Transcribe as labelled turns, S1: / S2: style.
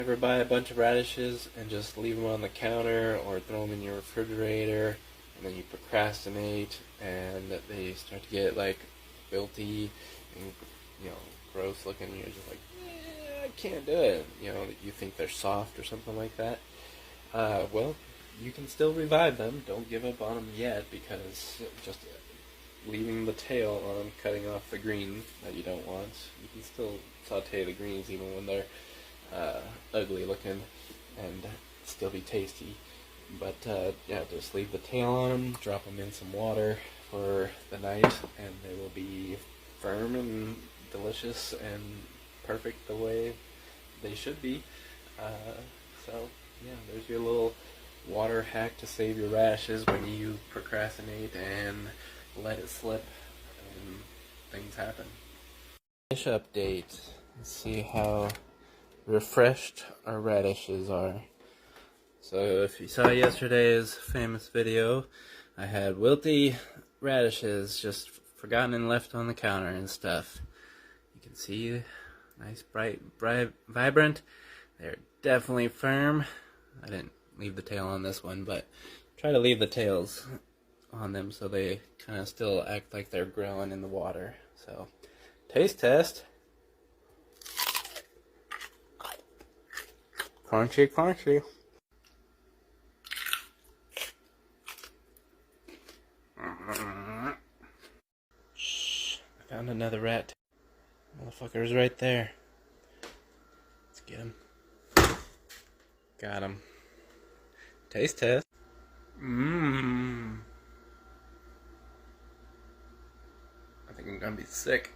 S1: Ever buy a bunch of radishes and just leave them on the counter or throw them in your refrigerator, and then you procrastinate and they start to get like wilty and gross looking, and you're just like, I can't do it. You think they're soft or something like that. Well, you can still revive them. Don't give up on them yet, because just leaving the tail on, cutting off the green that you don't want, you can still saute the greens even when they're ugly looking and still be tasty. But yeah, just leave the tail on them, drop them in some water for the night, and they will be firm and delicious and perfect the way they should be. So yeah, there's your little water hack to save your radishes when you procrastinate and let it slip and things happen. Dish update. Let's see how refreshed our radishes are. So if you saw yesterday's famous video, I had wilty radishes just forgotten and left on the counter and stuff. You can see nice, bright, vibrant. They're definitely firm. I didn't leave the tail on this one, but try to leave the tails on them so they kind of still act like they're growing in the water. So, taste test. Crunchy, crunchy. Shh, I found another rat. Motherfucker's right there. Let's get him. Got him. Taste test. Mmm. I think I'm gonna be sick.